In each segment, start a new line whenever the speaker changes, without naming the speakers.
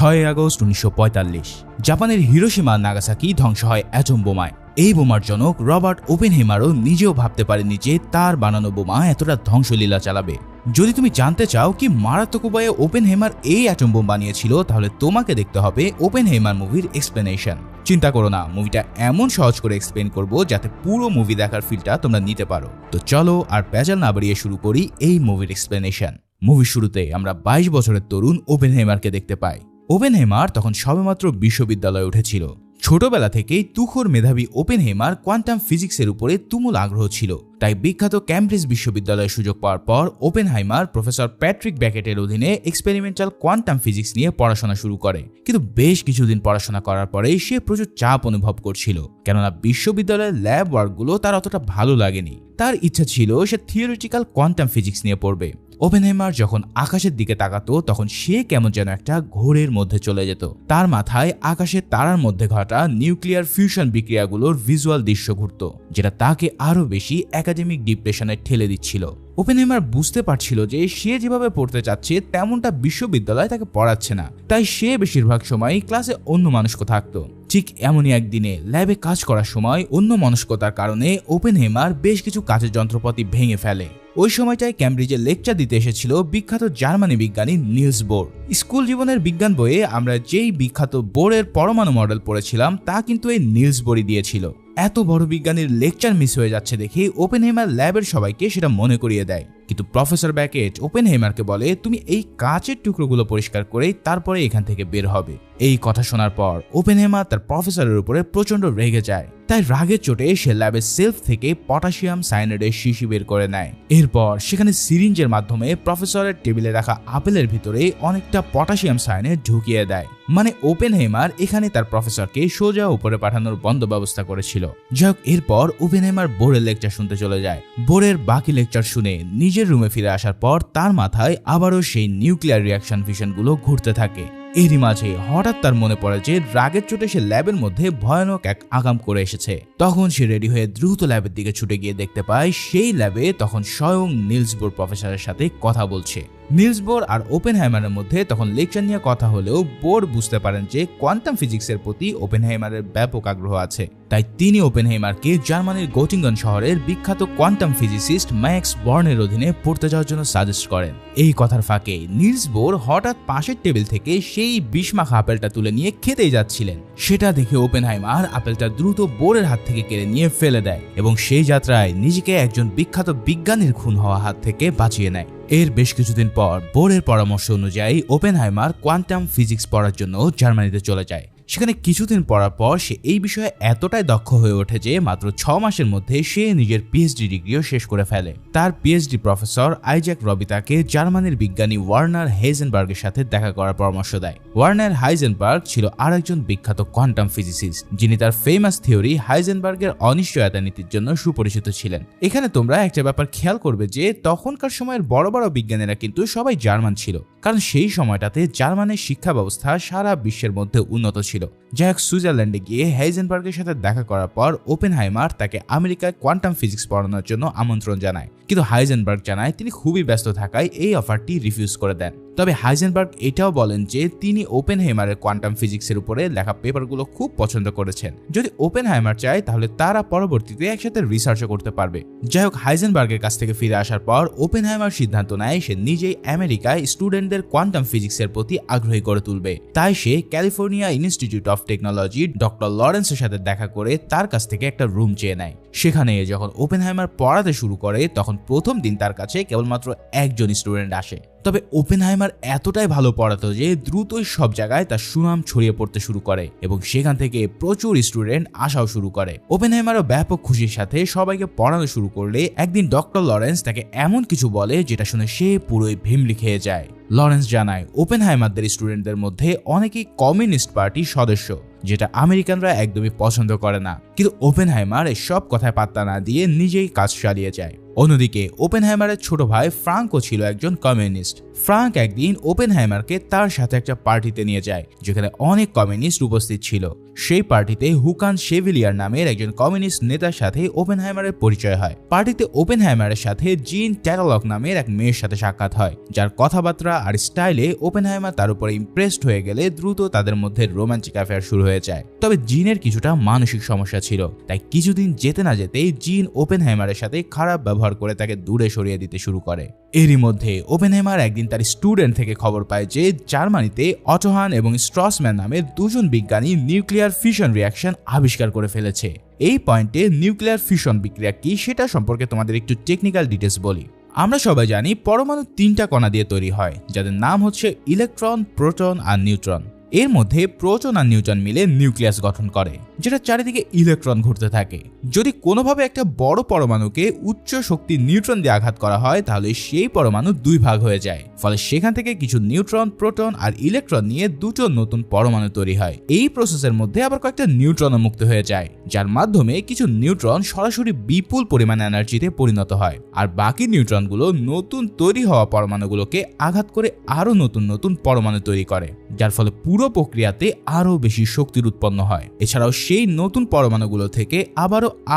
6 August 1945 জাপানের Hiroshima Nagasaki ধ্বংস হয় অ্যাটম বোমায়। এই বোমার জনক রবার্ট ওপেনহেইমারও নিজেও ভাবতে পারেনি যে তার বানানো বোমা এতটা ধ্বংসলীলা চালাবে। যদি তুমি জানতে চাও কি মারাত্মক উপায়ে ওপেনহেইমার এই অ্যাটম বোম বানিয়েছিল, তাহলে তোমাকে দেখতে হবে ওপেনহেইমার মুভির এক্সপ্লেনেশন। চিন্তা করো না, মুভিটা এমন সহজ করে এক্সপ্লেন করব যাতে পুরো মুভি দেখার ফিলটা তোমরা নিতে পারো। তো চলো আর পেঁচাল না বাড়িয়ে শুরু করি এই মুভির এক্সপ্লেনেশন। মুভির শুরুতে আমরা 22 বছরের তরুণ ওপেনহেইমারকে দেখতে পাই। ওপেনহেইমার তখন সবেমাত্র বিশ্ববিদ্যালয়ে উঠেছিল। ছোটবেলা থেকেই তুখোর মেধাবী ওপেনহেইমার কোয়ান্টাম ফিজিক্সের উপরে তুমুল আগ্রহ ছিল। তাই বিখ্যাত ক্যামব্রিজ বিশ্ববিদ্যালয়ে সুযোগ পাওয়ার পর ওপেনহেইমার প্রফেসর প্যাট্রিক ব্যাকেটের অধীনে এক্সপেরিমেন্টাল কোয়ান্টাম ফিজিক্স নিয়ে পড়াশোনা শুরু করে। কিন্তু বেশ কিছুদিন পড়াশোনা করার পরেই সে প্রচুর চাপ অনুভব করছিল, কেননা বিশ্ববিদ্যালয়ের ল্যাব ওয়ার্কগুলো তার অতটা ভালো লাগেনি। তার ইচ্ছা ছিল সে থিওরিটিক্যাল কোয়ান্টাম ফিজিক্স নিয়ে পড়বে। ওপেনহেইমার যখন আকাশের দিকে তাকাতো তখন সে কেমন যেন একটা ঘোরের মধ্যে চলে যেত। তার মাথায় আকাশের তারার মধ্যে ঘটা নিউক্লিয়ার ফিউশন বিক্রিয়াগুলোর ভিজুয়াল দৃশ্য ঘুরত, যেটা তাকে আরো বেশি একাডেমিক ডিপ্রেশনে ঠেলে দিচ্ছিল। ওপেনহেইমার বুঝতে পারছিল যে সে যেভাবে পড়তে চাচ্ছে তেমনটা বিশ্ববিদ্যালয় তাকে পড়াচ্ছে না, তাই সে বেশিরভাগ সময় ক্লাসে অন্য মনস্ক থাকতো। ঠিক এমনই একদিনে ল্যাবে কাজ করার সময় অন্য মনস্কতার কারণে ওপেনহেইমার বেশ কিছু কাচের যন্ত্রপাতি ভেঙে ফেলে। ওই সময়টায় ক্যামব্রিজে লেকচার দিতে এসেছিল বিখ্যাত জার্মানি বিজ্ঞানী নিলস বোর। স্কুল জীবনের বিজ্ঞান বইয়ে আমরা যেই বিখ্যাত বোরের পরমাণু মডেল পড়েছিলাম তা কিন্তু এই নিলস বোরই দিয়েছিল। এত বড় বিজ্ঞানীর লেকচার মিস হয়ে যাচ্ছে দেখে ওপেনহেইমার ল্যাবের সবাইকে সেটা মনে করিয়ে দেয়। কিন্তু প্রফেসর ব্যাকেট ওপেনহেইমারকে বলে, তুমি এই কাচের টুকরোগুলো পরিষ্কার করে তারপরে এখান থেকে বের হবে। এই কথা শোনার পর ওপেনহেইমার তার প্রফেসরের উপরে প্রচন্ড রেগে যায়। তাই রাগের চোটে সে ল্যাবের সেলফ থেকে পটাশিয়াম সায়ানাইডের শিশি বের করে নেয়। এরপর সেখানে সিরিঞ্জের মাধ্যমে প্রফেসরের টেবিলে রাখা আপেলের ভিতরে অনেকটা পটাশিয়াম সায়ানাইড ঢুকিয়ে দেয়। মানে ওপেনহেইমার এখানে তার প্রফেসরকে সোজা উপরে পাঠানোর বন্ধ ব্যবস্থা করেছিল। যাই হোক, এরপর ওপেনহেইমার বোরের লেকচার শুনতে চলে যায়। বোরের বাকি লেকচার শুনে নিজের রুমে ফিরে আসার পর তার মাথায় আবারও সেই নিউক্লিয়ার রিঅ্যাকশন ফিশনগুলো ঘুরতে থাকে। এরই মাঝে হঠাৎ তার মনে পড়ে যে রাগের চোটে সে ল্যাবের মধ্যে ভয়ানক এক আগাম করে এসেছে। তখন সে রেডি হয়ে দ্রুত ল্যাবের দিকে ছুটে গিয়ে দেখতে পায় সেই ল্যাবে তখন স্বয়ং নিলস বোর প্রফেসরের সাথে কথা বলছে। নিলস বোর আর ওপেনহেইমারের মধ্যে তখন লেকচার নিয়ে কথা হলেও বোর বুঝতে পারেন যে কোয়ান্টাম ফিজিক্সের প্রতি ওপেনহেইমারের ব্যাপক আগ্রহ আছে। তাই তিনি ওপেনহেইমারকে জার্মানির গোটিঙ্গন শহরের বিখ্যাত কোয়ান্টাম ফিজিসিস্ট ম্যাক্স বর্নের অধীনে পড়তে যাওয়ার জন্য সাজেস্ট করেন। এই কথার ফাঁকে নিলস বোর হঠাৎ পাশের টেবিল থেকে সেই বিষমাখা আপেলটা তুলে নিয়ে খেতেই যাচ্ছিলেন। সেটা দেখে ওপেনহেইমার আপেলটা দ্রুত বোরের হাত থেকে কেড়ে নিয়ে ফেলে দেয় এবং সেই যাত্রায় নিজেকে একজন বিখ্যাত বিজ্ঞানীর খুন হওয়া হাত থেকে বাঁচিয়ে নেয়। এর বেশ কিছুদিন পর বোরের পরামর্শ অনুযায়ী ওপেনহেইমার কোয়ান্টাম ফিজিক্স পড়ার জন্য জার্মানিতে চলে যায়। সেখানে কিছুদিন পড়ার পর সে এই বিষয়ে এতটাই দক্ষ হয়ে ওঠে যে মাত্র 6 মাসের মধ্যে সে নিজের পিএইচডি ডিগ্রিও শেষ করে ফেলে। তার পিএইচডি প্রফেসর আইজ্যাক রবি তাকে জার্মানির বিজ্ঞানী ওয়ার্নার হাইজেনবার্গের সাথে দেখা করার পরামর্শ দেয়। ওয়ার্নার হাইজেনবার্গ ছিল আরেকজন বিখ্যাত কোয়ান্টাম ফিজিসিস্ট, যিনি তার ফেমাস থিওরি হাইজেনবার্গের অনিশ্চয়তা নীতির জন্য সুপরিচিত ছিলেন। এখানে তোমরা একটা ব্যাপার খেয়াল করবে যে তখনকার সময়ের বড় বড় বিজ্ঞানীরা কিন্তু সবাই জার্মান ছিল, কারণ সেই সময়টাতে জার্মানের শিক্ষা ব্যবস্থা সারা বিশ্বের মধ্যে উন্নত ছিল। যাই হোক, সুইজারল্যান্ডে গিয়ে হাইজেনবার্গের সাথে দেখা করার পর ওপেনহেইমার তাকে আমেরিকায় কোয়ান্টাম ফিজিক্স পড়ানোর জন্য আমন্ত্রণ জানায়। কিন্তু হাইজেনবার্গ জানায় তিনি খুবই ব্যস্ত থাকায় এই অফারটি রিফিউজ করে দেন। তবে হাইজেনবার্গ এটাও বলেন যে তিনি ওপেনহেইমারের কোয়ান্টাম ফিজিক্সের উপরে লেখা পেপারগুলো খুব পছন্দ করেছেন। যদি ওপেনহেইমার চায় তাহলে তারা পরবর্তীতে একসাথে রিসার্চও করতে পারবে। যাই হোক, হাইজেনবার্গের কাছ থেকে ফিরে আসার পর ওপেনহেইমার সিদ্ধান্ত নেয় সে নিজেই আমেরিকায় স্টুডেন্টদের কোয়ান্টাম ফিজিক্সের প্রতি আগ্রহী করে তুলবে। তাই সে California Institute of Technology doctor লরেন্সের সাথে দেখা করে তার কাছ থেকে একটা রুম চেয়ে নেয়। সেখানে যখন ওপেনহেইমার পড়াতে শুরু করে তখন প্রথম দিন তার কাছে কেবলমাত্র একজন স্টুডেন্ট আসে। তবে ওপেনহেইমার এতটাই ভালো পড়াতো যে দ্রুতই সব জায়গায় তার সুনাম ছড়িয়ে পড়তে শুরু করে এবং সেখান থেকে প্রচুর স্টুডেন্ট আসাও শুরু করে। ওপেনহেইমারও ব্যাপক খুশির সাথে সবাইকে পড়ানো শুরু করলে একদিন ডক্টর লরেন্স তাকে এমন কিছু বলে যেটা শুনে সে পুরোই ভিমলি খেয়ে যায়। লরেন্স জানায় ওপেনহেইমারদের স্টুডেন্টদের মধ্যে অনেকেই কমিউনিস্ট পার্টির সদস্য, যেটা আমেরিকানরা একদমই পছন্দ করে না। কিন্তু ওপেনহেইমার সব কথায় পাত্তা না দিয়ে নিজেই কাজ চালিয়ে যায়। অন্যদিকে ওপেনহেইমারের ছোট ভাই ফ্রাঙ্কো ছিল একজন কমিউনিস্ট। ফ্রাঙ্ক একদিন ওপেনহাইমারকে তার সাথে একটা পার্টিতে নিয়ে যায় যেখানে অনেক কমিউনিস্ট উপস্থিত ছিল। সেই পার্টিতে হুকান শেভিলিয়ার নামের একজন কমিউনিস্ট নেতার সাথে ওপেনহাইমারের পরিচয় হয়। পার্টিতে ওপেনহাইমারের সাথে জিন ট্যাটালক নামের এক মেয়ের সাথে সাক্ষাৎ হয়, যার কথাবার্তা আর স্টাইলে ওপেনহাইমার তার উপরে ইমপ্রেসড হয়ে গেলে দ্রুত তাদের মধ্যে রোমান্টিক অ্যাফেয়ার শুরু হয়ে যায়। তবে জিনের কিছুটা মানসিক সমস্যা ছিল, তাই কিছুদিন যেতে না যেতেই জিন ওপেনহাইমারের সাথে খারাপ ব্যবহার করে তাকে দূরে সরিয়ে দিতে শুরু করে। এরই মধ্যে ওপেনহাইমার একদিন তার স্টুডেন্ট থেকে খবর পায় যে জার্মানিতে অটোহান এবং স্ট্রসম্যান নামে দুজন বিজ্ঞানী নিউক্লিয়ার ফিশন রিঅ্যাকশন আবিষ্কার করে ফেলেছে। এই পয়েন্টে নিউক্লিয়ার ফিশন বিক্রিয়া কি সেটা সম্পর্কে তোমাদের একটু টেকনিক্যাল ডিটেলস বলি। আমরা সবাই জানি পরমাণু 3টা কণা দিয়ে তৈরি হয়, যাদের নাম হচ্ছে ইলেকট্রন, প্রোটন আর নিউট্রন। এর মধ্যে প্রোটন আর নিউট্রন মিলে নিউক্লিয়াস গঠন করে, যেটা চারিদিকে ইলেকট্রন ঘুরতে থাকে। যদি কোনোভাবে একটা বড় পরমাণুকে উচ্চ শক্তির নিউট্রন দিয়ে আঘাত করা হয় তাহলে সেই পরমাণু 2 ভাগ হয়ে যায়, ফলে সেখান থেকে কিছু নিউট্রন, প্রোটন আর ইলেকট্রন নিয়ে দুটো নতুন পরমাণু তৈরি হয়। এই প্রসেসের মধ্যে আবার কয়েকটা নিউট্রনও মুক্ত হয়ে যায়, যার মাধ্যমে কিছু নিউট্রন সরাসরি বিপুল পরিমাণ এনার্জিতে পরিণত হয়, আর বাকি নিউট্রনগুলো নতুন তৈরি হওয়া পরমাণুগুলোকে আঘাত করে আরো নতুন নতুন পরমাণু তৈরি করে, যার ফলে পুরো প্রক্রিয়াতে আরো বেশি শক্তির উৎপন্ন হয়। এছাড়াও সেই নতুন পরমাণুগুলো থেকে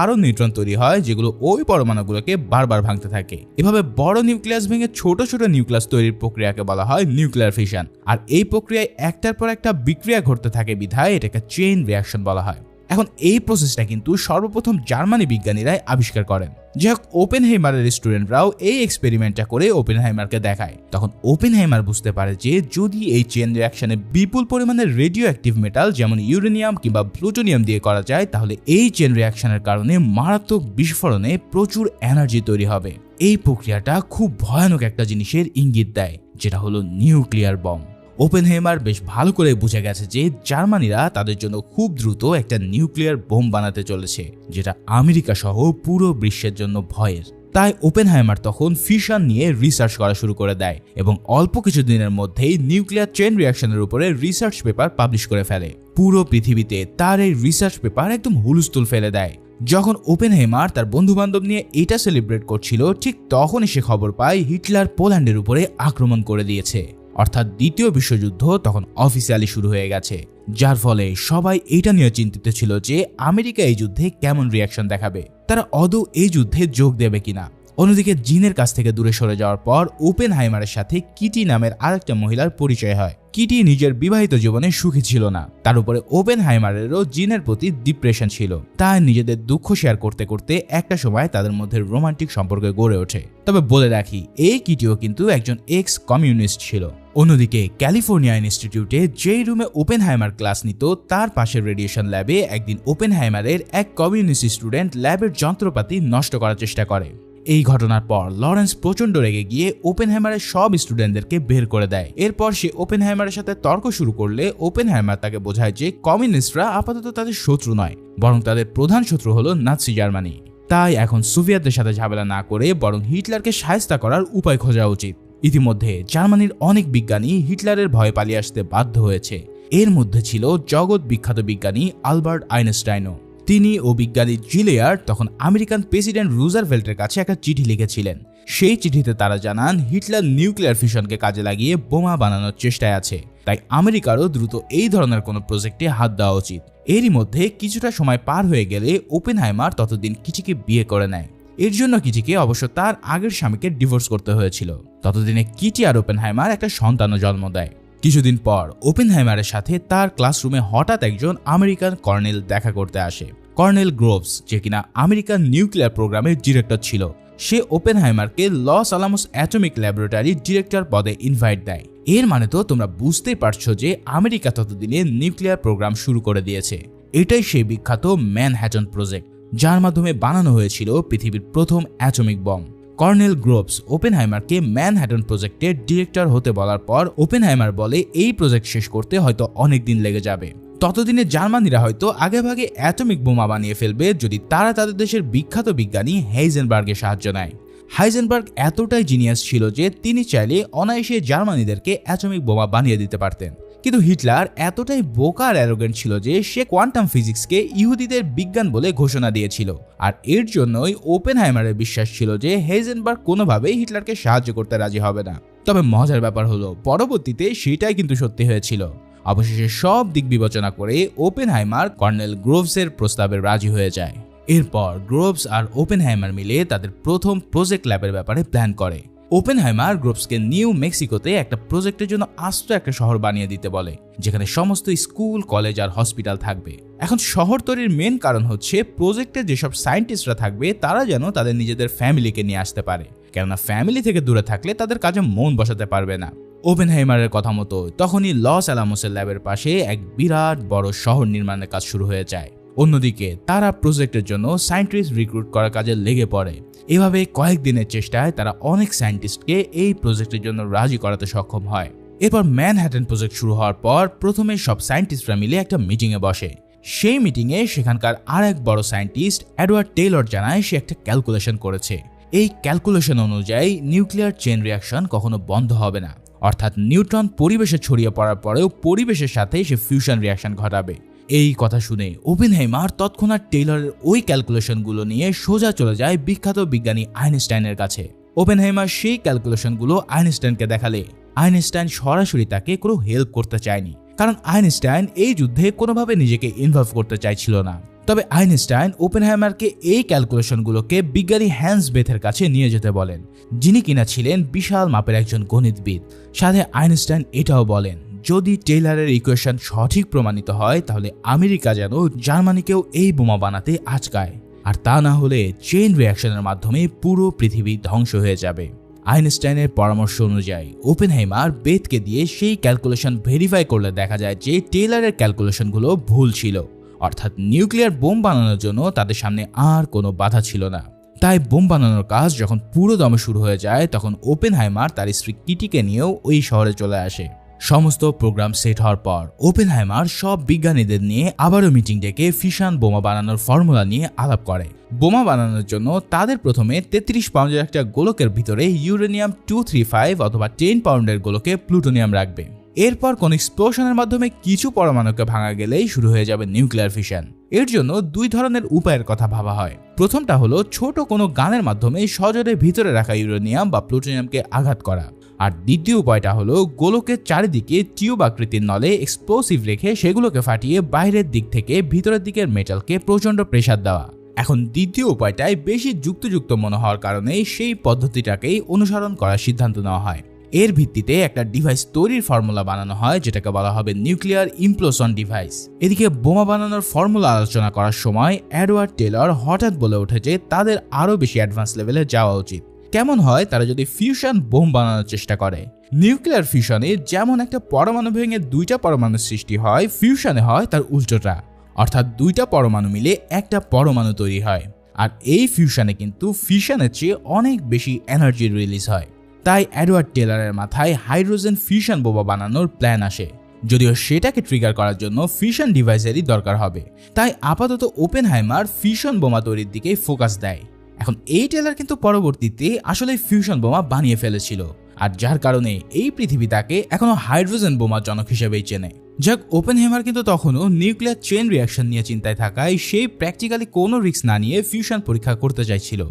আরো নিউট্রন তৈরি হয়, যেগুলো ওই পরমাণুগুলোকে বারবার ভাঙতে থাকে। এভাবে বড় নিউক্লিয়াস ভেঙে ছোট ছোট নিউক্লিয়াস তৈরির প্রক্রিয়াকে বলা হয় নিউক্লিয়ার ফিশন। আর এই প্রক্রিয়ায় একটার পর একটা বিক্রিয়া ঘটতে থাকে বিধায় এটাকে চেইন রিঅ্যাকশন বলা হয়। এখন এই প্রসেসটা কিন্তু সর্বপ্রথম জার্মানি বিজ্ঞানীরাই আবিষ্কার করেন। যাই হোক, ওপেনহাইমারের স্টুডেন্টরাও এই এক্সপেরিমেন্টটা করে ওপেনহাইমারকে দেখায়। তখন ওপেনহাইমার বুঝতে পারে যে যদি এই চেইন রিঅ্যাকশনে বিপুল পরিমাণের রেডিও অ্যাক্টিভ মেটাল যেমন ইউরেনিয়াম কিংবা প্লুটোনিয়াম দিয়ে করা যায় তাহলে এই চেইন রিঅ্যাকশনের কারণে মারাত্মক বিস্ফোরণে প্রচুর এনার্জি তৈরি হবে। এই প্রক্রিয়াটা খুব ভয়ানক একটা জিনিসের ইঙ্গিত দেয়, যেটা হলো নিউক্লিয়ার বম। ওপেনহাইমার বেশ ভালো করে বুঝে গেছে যে জার্মানিরা তাদের জন্য খুব দ্রুত একটা নিউক্লিয়ার বোম বানাতে চলেছে, যেটা আমেরিকা সহ পুরো বিশ্বের জন্য ভয়ের। তাই ওপেনহাইমার তখন ফিশন নিয়ে রিসার্চ করা শুরু করে দেয় এবং অল্প কিছু দিনের মধ্যেই নিউক্লিয়ার চেইন রিঅ্যাকশনের উপরে রিসার্চ পেপার পাবলিশ করে ফেলে। পুরো পৃথিবীতে তার এই রিসার্চ পেপার একদম হুলস্থুল ফেলে দেয়। যখন ওপেনহাইমার তার বন্ধু বান্ধব নিয়ে এটা সেলিব্রেট করছিল, ঠিক তখনই সে খবর পায় হিটলার পোল্যান্ডের উপরে আক্রমণ করে দিয়েছে। অর্থাৎ দ্বিতীয় বিশ্বযুদ্ধ তখন অফিসিয়ালি শুরু হয়ে গেছে, যার ফলে সবাই এটা নিয়ে চিন্তিত ছিল যে আমেরিকা এই যুদ্ধে কেমন রিঅ্যাকশন দেখাবে, তারা আদৌ এই যুদ্ধে যোগ দেবে কিনা। অন্যদিকে জিনের কাছ থেকে দূরে সরে যাওয়ার পর ওপেনহাইমারের সাথে কিটি নামের আরেকটা মহিলার পরিচয় হয়। কিটি নিজের বিবাহিত জীবনে সুখী ছিল না, তার উপরে ওপেনহাইমারেরও জিনের প্রতি ডিপ্রেশন ছিল। তাই নিজেদের দুঃখ শেয়ার করতে করতে একটা সময় তাদের মধ্যে রোমান্টিক সম্পর্ক গড়ে ওঠে। তবে বলে রাখি, এই কিটিও কিন্তু একজন এক্স কমিউনিস্ট ছিল। অন্যদিকে ক্যালিফোর্নিয়া ইনস্টিটিউটে যেই রুমে ওপেনহাইমার ক্লাস নিত তার পাশের রেডিয়েশন ল্যাবে একদিন ওপেনহাইমারের এক কমিউনিস্ট স্টুডেন্ট ল্যাবের যন্ত্রপাতি নষ্ট করার চেষ্টা করে। এই ঘটনার পর লরেন্স প্রচন্ড রেগে গিয়ে ওপেনহাইমারের সব স্টুডেন্টদেরকে বের করে দেয়। এরপর সে ওপেনহাইমারের সাথে তর্ক শুরু করলে ওপেনহাইমার তাকে বোঝায় যে কমিউনিস্টরা আপাতত তাদের শত্রু নয়, বরং তাদের প্রধান শত্রু হলো নাৎসি জার্মানি। তাই এখন সোভিয়েতদের সাথে ঝামেলা না করে বরং হিটলারকে শায়েস্তা করার উপায় খোঁজা উচিত। ইতিমধ্যে জার্মানির অনেক বিজ্ঞানী হিটলারের ভয়ে পালিয়ে আসতে বাধ্য হয়েছে। এর মধ্যে ছিল জগৎ বিখ্যাত বিজ্ঞানী আলবার্ট আইনস্টাইনও। তিনি ও বিজ্ঞানী জিলেয়ার তখন আমেরিকান প্রেসিডেন্ট রুজারভেল্টের কাছে একটা চিঠি লিখেছিলেন। সেই চিঠিতে তারা জানান হিটলার নিউক্লিয়ার ফিশনকে কাজে লাগিয়ে বোমা বানানোর চেষ্টায় আছে, তাই আমেরিকারও দ্রুত এই ধরনের কোনো প্রজেক্টে হাত দেওয়া উচিত। এরই মধ্যে কিছুটা সময় পার হয়ে গেলে ওপেনহাইমার ততদিন কিটিকে বিয়ে করে নেয়। এর জন্য কিটিকে অবশ্য তার আগের স্বামীকে ডিভোর্স করতে হয়েছিল। ততদিনে কিটি আর ওপেনহাইমার একটা সন্তানও জন্ম দেয়। কিছুদিন পর ওপেনহাইমারের সাথে তার ক্লাসরুমে হঠাৎ একজন আমেরিকান কর্নেল দেখা করতে আসে, কর্নেল গ্রোভস, যে কিনা আমেরিকান নিউক্লিয়ার প্রোগ্রামের ডিরেক্টর ছিল। সে ওপেনহাইমারকে লস আলামোস অ্যাটমিক ল্যাবরেটরির ডিরেক্টর পদে ইনভাইট দেয়। এর মানে তো তোমরা বুঝতেই পারছো যে আমেরিকা ততদিনে নিউক্লিয়ার প্রোগ্রাম শুরু করে দিয়েছে। এটাই সেই বিখ্যাত ম্যানহ্যাটন প্রজেক্ট, যার মাধ্যমে বানানো হয়েছিল পৃথিবীর প্রথম অ্যাটমিক বম। কর্নেল গ্রোভস ওপেনহাইমারকে ম্যানহ্যাটন প্রজেক্টের ডিরেক্টর হতে বলার পর ওপেনহাইমার বলে এই প্রজেক্ট শেষ করতে হয়তো অনেক দিন লেগে যাবে। ততদিনে জার্মানিরা হয়তো আগেভাগে অ্যাটমিক বোমা বানিয়ে ফেলবে যদি তারা তাদের দেশের বিখ্যাত বিজ্ঞানী হাইজেনবার্গের সাহায্য নেয়। হাইজেনবার্গ এতটাই জিনিয়াস ছিল যে তিনি চাইলে অনায়াসে জার্মানিদেরকে অ্যাটমিক বোমা বানিয়ে দিতে পারতেন। কিন্তু হিটলার এতটাই বোকা আর অ্যারোগেন্ট ছিল যে সে কোয়ান্টাম ফিজিক্সকে ইহুদিদের বিজ্ঞান বলে ঘোষণা দিয়েছিল। আর এর জন্যই ওপেনহাইমারের বিশ্বাস ছিল যে হাইজেনবার্গ কোনোভাবেই হিটলারকে সাহায্য করতে রাজি হবে না। তবে মজার ব্যাপার হলো পরবর্তীতে সেটাই কিন্তু সত্যি হয়েছিল। অবশেষে সব দিক বিবেচনা করে ওপেনহাইমার কর্নেল গ্রোভসের প্রস্তাবে রাজি হয়ে যায়। এরপর গ্রোভস আর ওপেনহাইমার মিলে তাদের প্রথম প্রজেক্ট ল্যাবের ব্যাপারে প্ল্যান করে। ওপেনহাইমার গ্রোভসকে নিউ মেক্সিকোতে একটা প্রজেক্টের জন্য আস্ত একটা শহর বানিয়ে দিতে বলে, যেখানে সমস্ত স্কুল, কলেজ আর হসপিটাল থাকবে। এখন শহর তৈরির মেন কারণ হচ্ছে প্রজেক্টে যেসব সায়েন্টিস্টরা থাকবে তারা যেন তাদের নিজেদের ফ্যামিলিকে নিয়ে আসতে পারে, কেননা ফ্যামিলি থেকে দূরে থাকলে তাদের কাজে মন বসাতে পারবে না। ওপেনহাইমারের কথা মতো তখনই লস অ্যালামোসের ল্যাবের পাশে এক বিরাট বড় শহর নির্মাণের কাজ শুরু হয়ে যায়। অন্যদিকে তারা প্রজেক্টের জন্য সায়েন্টিস্ট রিক্রুট করার কাজে লেগে পড়ে। এভাবে কয়েকদিনের চেষ্টায় তারা অনেক সায়েন্টিস্টকে এই প্রজেক্টের জন্য রাজি করাতে সক্ষম হয়। এরপর ম্যানহ্যাটন প্রজেক্ট শুরু হওয়ার পর প্রথমে সব সায়েন্টিস্টরা মিলে একটা মিটিংয়ে বসে। সেই মিটিংয়ে সেখানকার আরেক বড় সায়েন্টিস্ট এডওয়ার্ড টেইলর জানায় সে একটা ক্যালকুলেশন করেছে। এই ক্যালকুলেশন অনুযায়ী নিউক্লিয়ার চেইন রিঅ্যাকশন কখনো বন্ধ হবে না, অর্থাৎ নিউট্রন পরিবেশে ছড়িয়ে পড়ার পরেও পরিবেশের সাথে সে ফিউশন রিঅ্যাকশন ঘটাবে। এই কথা শুনে ওপেনহাইমার তৎক্ষণাৎ টেইলরের ওই ক্যালকুলেশনগুলো নিয়ে সোজা চলে যায় বিখ্যাত বিজ্ঞানী আইনস্টাইনের কাছে। ওপেনহাইমার সেই ক্যালকুলেশনগুলো আইনস্টাইনকে দেখালে আইনস্টাইন সরাসরি তাকে কোনো হেল্প করতে চায়নি, কারণ আইনস্টাইন এই যুদ্ধে কোনোভাবে নিজেকে ইনভলভ করতে চাইছিল না। তবে আইনস্টাইন ওপেনহাইমারকে এই ক্যালকুলেশনগুলোকে বিজ্ঞানী হ্যান্স বেথের কাছে নিয়ে যেতে বলেন, যিনি কিনা ছিলেন বিশাল মাপের একজন গণিতবিদ। সাথে আইনস্টাইন এটাও বলেন, যদি টেইলরের ইকুয়েশন সঠিক প্রমাণিত হয় তাহলে আমেরিকা যেন জার্মানিকেও এই বোমা বানাতে আটকায়, আর তা না হলে চেইন রিঅ্যাকশনের মাধ্যমে পুরো পৃথিবী ধ্বংস হয়ে যাবে। আইনস্টাইনের পরামর্শ অনুযায়ী ওপেনহাইমার বেথকে দিয়ে সেই ক্যালকুলেশন ভেরিফাই করলে দেখা যায় যে টেইলরের ক্যালকুলেশনগুলো ভুল ছিল, অর্থাৎ নিউক্লিয়ার বোম বানানোর জন্য তাদের সামনে আর কোনো বাধা ছিল না। তাই বোম বানানোর কাজ যখন পুরো দমে শুরু হয়ে যায় তখন ওপেনহাইমার তার স্ত্রী কিটিকে নিয়েও ওই শহরে চলে আসে। সমস্ত প্রোগ্রাম সেট হওয়ার পর ওপেনহাইমার সব বিজ্ঞানীদের নিয়ে আবারও মিটিং ডেকে ফিশন বোমা বানানোর ফর্মুলা নিয়ে আলাপ করে। বোমা বানানোর জন্য তাদের প্রথমে 33 পাউন্ডের একটা গোলকের ভিতরে ইউরেনিয়াম 235 অথবা 10 পাউন্ডের গোলকে প্লুটোনিয়াম রাখবে। এরপর কোন এক্সপ্লোশনের মাধ্যমে কিছু পরমাণুকে ভাঙা গেলেই শুরু হয়ে যাবে নিউক্লিয়ার ফিশন। এর জন্য দুই ধরনের উপায়ের কথা ভাবা হয়। প্রথমটা হলো ছোট কোনো গানের মাধ্যমে সজোরে ভিতরে রাখা ইউরেনিয়াম বা প্লুটোনিয়ামকে আঘাত করা, আর দ্বিতীয় উপায়টা হলো গোলকের চারিদিকে টিউব আকৃতির নলে এক্সপ্লোসিভ রেখে সেগুলোকে ফাটিয়ে বাইরের দিক থেকে ভিতরের দিকের মেটালকে প্রচন্ড প্রেসার দেওয়া। এখন দ্বিতীয় উপায়টাই বেশি যুক্তিযুক্ত মনে হওয়ার কারণে সেই পদ্ধতিটাকেই অনুসরণ করার সিদ্ধান্ত নেওয়া হয়। এর ভিত্তিতে একটা ডিভাইস তৈরির ফর্মুলা বানানো হয়, যেটাকে বলা হবে নিউক্লিয়ার ইমপ্লোশন ডিভাইস। এদিকে বোমা বানানোর ফর্মুলা আলোচনা করার সময় এডওয়ার্ড টেইলর হঠাৎ বলে ওঠে যে তাদের আরো বেশি অ্যাডভান্স লেভেলে যাওয়া উচিত। কেমন হয় তারা যদি ফিউশন বোম বানানোর চেষ্টা করে। নিউক্লিয়ার ফিউশনে যেমন একটা পরমাণু ভেঙে দুইটা পরমাণুর সৃষ্টি হয়, ফিউশনে হয় তার উল্টোটা, অর্থাৎ দুইটা পরমাণু মিলে একটা পরমাণু তৈরি হয়। আর এই ফিউশনে কিন্তু ফিশনের চেয়ে অনেক বেশি এনার্জি রিলিজ হয়। তাই এডওয়ার্ড টেইলরের মাথায় হাইড্রোজেন ফিউশন বোমা বানানোর প্ল্যান আসে, যদিও সেটাকে ট্রিগার করার জন্য ফিউশন ডিভাইসেরই দরকার হবে। তাই আপাতত ওপেনহাইমার ফিউশন বোমা তৈরির দিকে ফোকাস দেয়। এখন এই টেইলর কিন্তু পরবর্তীতে আসলে ফিউশন বোমা বানিয়ে ফেলেছিল, আর যার কারণে এই পৃথিবী তাকে এখনো হাইড্রোজেন বোমার জনক হিসেবেই চেনে। যাক, ওপেনহাইমার কিন্তু তখনও নিউক্লিয়ার চেইন রিঅ্যাকশন নিয়ে চিন্তায় থাকায় সেই প্র্যাকটিক্যালি কোনো রিস্ক না নিয়ে ফিউশন পরীক্ষা করতে চাইছিল।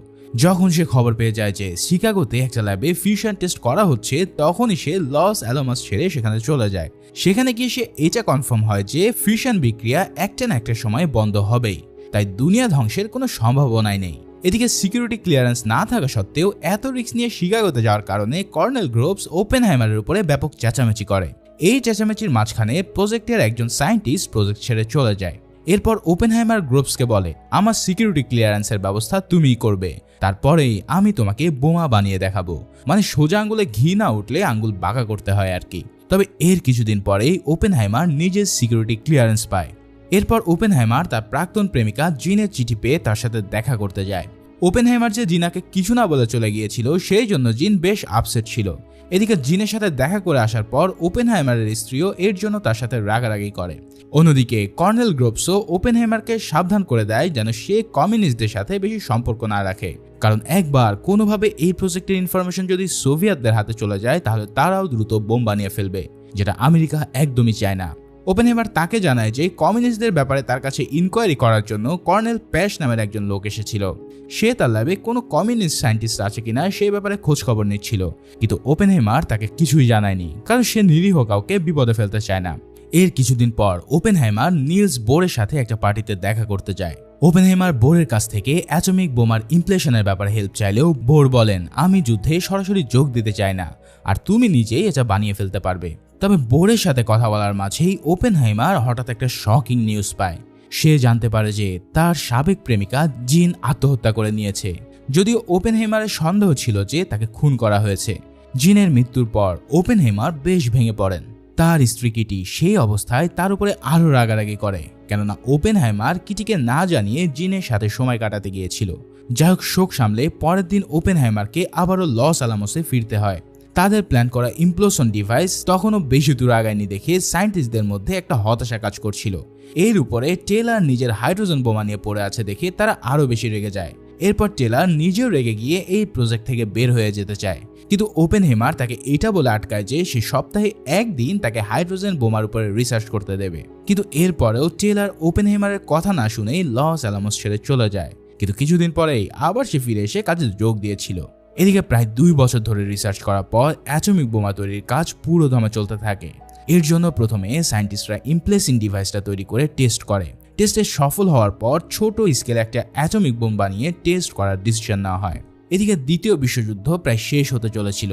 যখন সে খবর পেয়ে যায় যে শিকাগোতে একটা ল্যাবে ফিউশন টেস্ট করা হচ্ছে, তখনই সে লস অ্যালামাস ছেড়ে সেখানে চলে যায়। সেখানে গিয়ে সে এটা কনফার্ম হয় যে ফিউশন বিক্রিয়া একটা না একটা সময় বন্ধ হবেই, তাই দুনিয়া ধ্বংসের কোনো সম্ভাবনাই নেই। এদিকে সিকিউরিটি ক্লিয়ারেন্স না থাকা সত্ত্বেও এত রিস্ক নিয়ে শিকাগোতে যাওয়ার কারণে কর্নেল গ্রোভস ওপেনহাইমারের উপরে ব্যাপক চেঁচামেচি করে। এই চেঁচামেচির মাঝখানে প্রজেক্টের একজন সায়েন্টিস্ট প্রজেক্ট ছেড়ে চলে যায়। এরপর ওপেনহাইমার গ্রোভসকে বলে, আমার সিকিউরিটি ক্লিয়ারেন্সের ব্যবস্থা তুমিই করবে, তারপরেই আমি তোমাকে বোমা বানিয়ে দেখাবো। মানে সোজা আঙ্গুলে ঘি না উঠলে আঙ্গুল বাঁকা করতে হয় আর কি। তবে এর কিছুদিন পরেই ওপেনহাইমার নিজের সিকিউরিটি ক্লিয়ারেন্স পায়। এরপর ওপেনহাইমার তার প্রাক্তন প্রেমিকা জিনের চিঠি পেয়ে তার সাথে দেখা করতে যায়। ওপেনহাইমার যে জিনাকে কিছু না বলে চলে গিয়েছিল, সেই জন্য জিন বেশ আপসেট ছিল। এদিকে জিনের সাথে দেখা করে আসার পর ওপেনহাইমারের স্ত্রীও এর জন্য তার সাথে রাগারাগি করে। অন্যদিকে কর্নেল গ্রোভসও ওপেনহাইমারকে সাবধান করে দেয় যেন সে কমিউনিস্টদের সাথে বেশি সম্পর্ক না রাখে, কারণ একবার কোনোভাবে এই প্রজেক্টের ইনফরমেশন যদি সোভিয়েতদের হাতে চলে যায় তাহলে তারাও দ্রুত বোম বানিয়ে ফেলবে, যেটা আমেরিকা একদমই চায় না। ওপেনহেইমার তাকে জানায় যে কমিউনিস্টদের ব্যাপারে তার কাছে ইনকোয়ারি করার জন্য কর্নেল প্যাশ নামের একজন লোক এসেছিল। সে তার ল্যাবে কোনো কমিউনিস্ট সায়েন্টিস্ট আছে কিনা সেই ব্যাপারে খোঁজ খবর নিচ্ছিল, কিন্তু ওপেনহেইমার তাকে কিছুই জানায়নি, কারণ সে নিরীহ কাউকে বিপদে ফেলতে চায় না। এর কিছুদিন পর ওপেনহেইমার নিলস বোরের সাথে একটা পার্টিতে দেখা করতে যায়। ওপেনহেইমার বোরের কাছ থেকে অ্যাটমিক বোমার ইমপ্লেশনের ব্যাপারে হেল্প চাইলেও বোর বলেন, আমি যুদ্ধে সরাসরি যোগ দিতে চাই না, আর তুমি নিজেই এটা বানিয়ে ফেলতে পারবে। তবে বোরের সাথে কথা বলার মাঝেই ওপেনহেইমার হঠাৎ একটা শকিং নিউজ পায়। সে জানতে পারে যে তার সাবেক প্রেমিকা জিন আত্মহত্যা করে নিয়েছে। যদিও ওপেনহেইমারের সন্দেহ ছিল যে তাকে খুন করা হয়েছে। জিনের মৃত্যুর পর ওপেনহেইমার বেশ ভেঙে পড়েন। তার স্ত্রী কিটি সেই অবস্থায় তার উপরে আরো রাগারাগি করে, কেননা ওপেনহেইমার কিটিকে না জানিয়ে জিনের সাথে সময় কাটাতে গিয়েছিল। যাই হোক, শোক সামলে পরের দিন ওপেনহেইমারকে আবারও লস আলামোসে ফিরতে হয়। তাদের প্ল্যান করা ইমপ্লোশন ডিভাইস তখনও বেশি দূর আগায়নি দেখে সায়েন্টিস্টদের মধ্যে একটা হতাশা কাজ করছিল। এর উপরে টেলার নিজের হাইড্রোজেন বোমা নিয়ে পড়ে আছে দেখে তারা আরো বেশি রেগে যায়। এরপর টেলার নিজেও রেগে গিয়ে এই প্রজেক্ট থেকে বের হয়ে যেতে চায়, কিন্তু ওপেনহেইমার তাকে এটা বলে আটকায় যে সে সপ্তাহে একদিন তাকে হাইড্রোজেন বোমার উপরে রিসার্চ করতে দেবে। কিন্তু এরপরেও টেলার ওপেনহেইমারের কথা না শুনেই লস আলামোস ছেড়ে চলে যায়। কিন্তু কিছুদিন পরেই আবার সে ফিরে এসে কাজে যোগ দিয়েছিল। এদিকে প্রায় 2 বছর ধরে রিসার্চ করার পর অ্যাটমিক বোমা তৈরির কাজ পুরো দমে চলতে থাকে। এর জন্য প্রথমে সায়েন্টিস্টরা ইমপ্লেসিং ডিভাইসটা তৈরি করে টেস্ট করে। টেস্টে সফল হওয়ার পর ছোট স্কেলে একটা অ্যাটমিক বোম বানিয়ে টেস্ট করার ডিসিশন নেওয়া হয়। এদিকে দ্বিতীয় বিশ্বযুদ্ধ প্রায় শেষ হতে চলেছিল।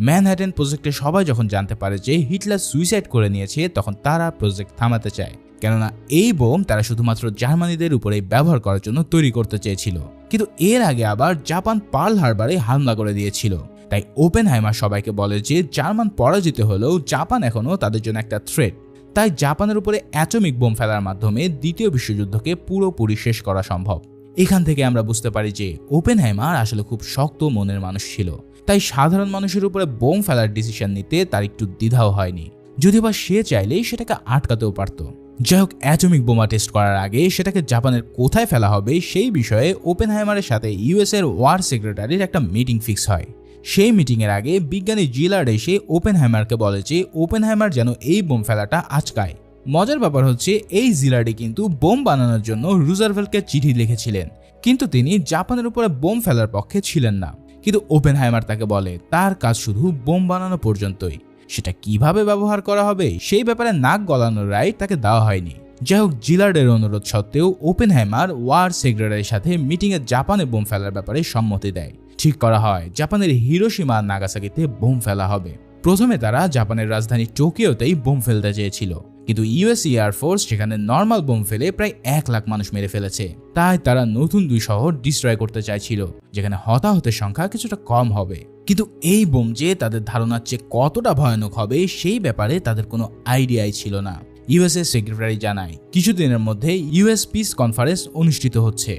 ম্যানহাটন প্রজেক্টে সবাই যখন জানতে পারে যে হিটলার সুইসাইড করে নিয়েছে, তখন তারা প্রজেক্ট থামাতে চায়, কেননা এই বোম তারা শুধুমাত্র জার্মানিদের উপরেই ব্যবহার করার জন্য তৈরি করতে চেয়েছিল। কিন্তু এর আগে আবার জাপান পার্ল হারবারে হামলা করে দিয়েছিল। তাই ওপেনহেইমার সবাইকে বলে যে জার্মান পরাজিত হলেও জাপান এখনো তাদের জন্য একটা থ্রেট। তাই জাপানের উপরে অ্যাটমিক বোম ফেলার মাধ্যমে দ্বিতীয় বিশ্বযুদ্ধকে পুরোপুরি শেষ করা সম্ভব। এখান থেকে আমরা বুঝতে পারি যে ওপেনহেইমার আসলে খুব শক্ত মনের মানুষ ছিল। তাই সাধারণ মানুষের উপরে বোম ফেলার ডিসিশন নিতে তার একটু দ্বিধাও হয়নি, যদিও বা সে চাইলেই সেটাকে আটকাতেও পারত। যাই হোক, অ্যাটমিক বোমা টেস্ট করার আগে সেটাকে জাপানের কোথায় ফেলা হবে সেই বিষয়ে ওপেনহেইমারের সাথে ইউএস এর ওয়ার সেক্রেটারির একটা মিটিং ফিক্স হয়। সেই মিটিং এর আগে বিজ্ঞানী জিলার্ড এসে ওপেনহেইমারকে বলে যে ওপেনহেইমার যেন এই বোম ফেলাটা আটকায়। মজার ব্যাপার হচ্ছে, এই জিলার্ডে কিন্তু বোম বানানোর জন্য রুজারভেল্টকে চিঠি লিখেছিলেন, কিন্তু তিনি জাপানের উপরে বোম ফেলার পক্ষে ছিলেন না। কিন্তু ওপেনহেইমার তাকে বলে তার কাজ শুধু বোম বানানো পর্যন্তই, সেটা কিভাবে ব্যবহার করা হবে সেই ব্যাপারে নাক গলানোর রাইট তাকে দেওয়া হয়নি। যাই হোক, জিলার্ডের অনুরোধ সত্ত্বেও ওপেনহেইমার ওয়ার সেক্রেটারির সাথে মিটিংয়ে জাপানে বোম ফেলার ব্যাপারে সম্মতি দেয়। ঠিক করা হয় জাপানের হিরোশিমা আর নাগাসাকিতে বোম ফেলা হবে। প্রথমে তারা জাপানের রাজধানী টোকিওতেই বোম ফেলতে চেয়েছিল, কিন্তু ইউএস এয়ারফোর্স সেখানে নর্মাল বোম ফেলে প্রায় 1 লাখ মানুষ মেরে ফেলেছে। তাই তারা নতুন 2 শহর ডিস্ট্রয় করতে চাইছিল, যেখানে হতাহতের সংখ্যা কিছুটা কম হবে। কিন্তু এই বোম যে তাদের ধারণার চেয়ে কতটা ভয়ানক হবে সেই ব্যাপারে তাদের কোনো আইডিয়াই ছিল না। ইউএসএ সেক্রেটারি জানায় কিছুদিনের মধ্যে ইউএস পিস কনফারেন্স অনুষ্ঠিত হচ্ছে।